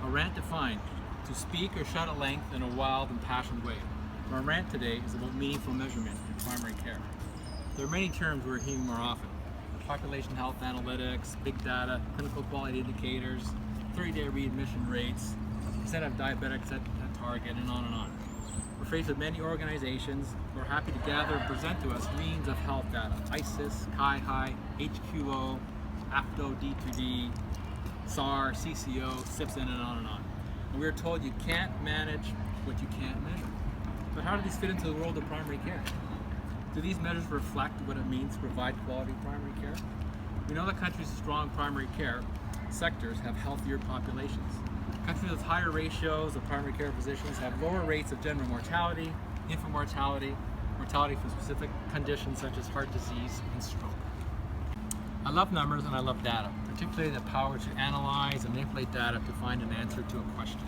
A rant defined, to speak or shout at length in a wild and passionate way. Our rant today is about meaningful measurement in primary care. There are many terms we're hearing more often. Population health analytics, big data, clinical quality indicators, 30-day readmission rates, percent of diabetics at target, and on and on. We're faced with many organizations who are happy to gather and present to us reams of health data, ISIS, CHI, HQO, APTO, D2D, SAR, CCO, SIPSN, and on and on. And we are told you can't manage what you can't measure. But how do these fit into the world of primary care? Do these measures reflect what it means to provide quality primary care? We know that countries with strong primary care sectors have healthier populations. Countries with higher ratios of primary care physicians have lower rates of general mortality, infant mortality, mortality from specific conditions such as heart disease and stroke. I love numbers and I love data, particularly the power to analyze and manipulate data to find an answer to a question.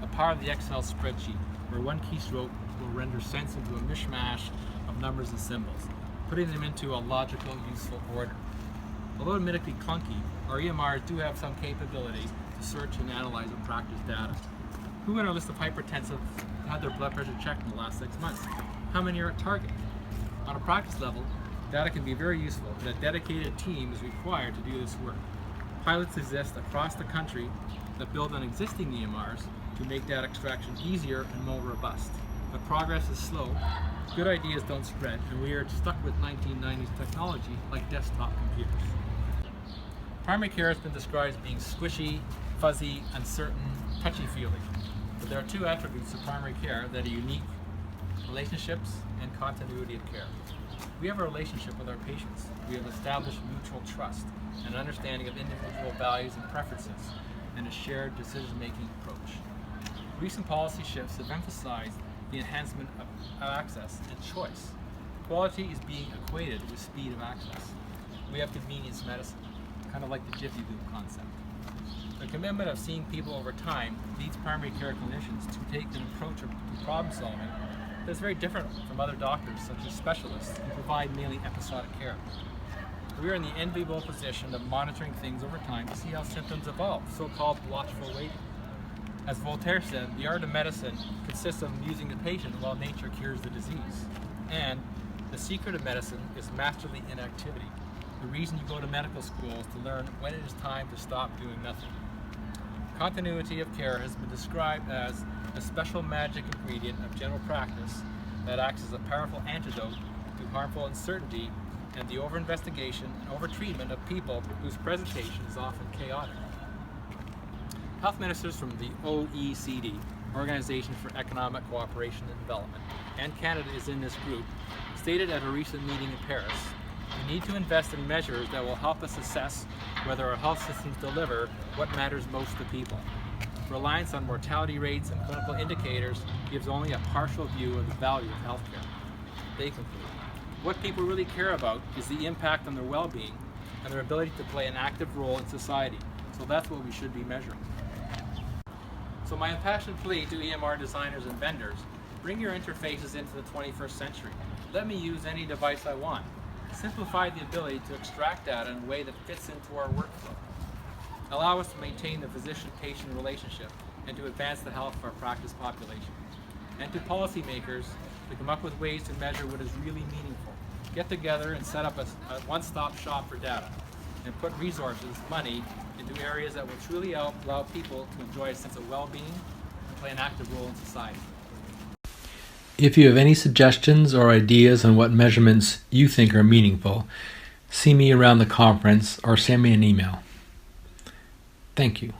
The power of the Excel spreadsheet, where one keystroke will render sense into a mishmash of numbers and symbols, putting them into a logical, useful order. Although admittedly clunky, our EMRs do have some capability to search and analyze and practice data. Who in our list of hypertensive had their blood pressure checked in the last 6 months? How many are at target? On a practice level, data can be very useful, and a dedicated team is required to do this work. Pilots exist across the country that build on existing EMRs to make data extraction easier and more robust. But progress is slow, good ideas don't spread, and we are stuck with 1990s technology like desktop computers. Primary care has been described as being squishy, fuzzy, uncertain, touchy-feely. But there are two attributes of primary care that are unique: relationships and continuity of care. We have a relationship with our patients. We have established mutual trust, an understanding of individual values and preferences, and a shared decision-making approach. Recent policy shifts have emphasized the enhancement of access and choice. Quality is being equated with speed of access. We have convenience medicine, kind of like the Jiffy Lube concept. The commitment of seeing people over time leads primary care clinicians to take an approach to problem solving that's very different from other doctors, such as specialists, who provide mainly episodic care. We are in the enviable position of monitoring things over time to see how symptoms evolve, so-called watchful waiting. As Voltaire said, the art of medicine consists of amusing the patient while nature cures the disease. And the secret of medicine is masterly inactivity. The reason you go to medical school is to learn when it is time to stop doing nothing. Continuity of care has been described as a special magic ingredient of general practice that acts as a powerful antidote to harmful uncertainty and the over-investigation and over-treatment of people whose presentation is often chaotic. Health ministers from the OECD, Organization for Economic Cooperation and Development, and Canada is in this group, stated at a recent meeting in Paris, we need to invest in measures that will help us assess whether our health systems deliver what matters most to people. Reliance on mortality rates and clinical indicators gives only a partial view of the value of healthcare. They conclude, what people really care about is the impact on their well-being and their ability to play an active role in society. So that's what we should be measuring. So my impassioned plea to EMR designers and vendors, bring your interfaces into the 21st century. Let me use any device I want. Simplify the ability to extract data in a way that fits into our workflow. Allow us to maintain the physician-patient relationship and to advance the health of our practice population. And to policymakers to come up with ways to measure what is really meaningful. Get together and set up a one-stop shop for data and put resources, money, into areas that will truly allow people to enjoy a sense of well-being and play an active role in society. If you have any suggestions or ideas on what measurements you think are meaningful, see me around the conference or send me an email. Thank you.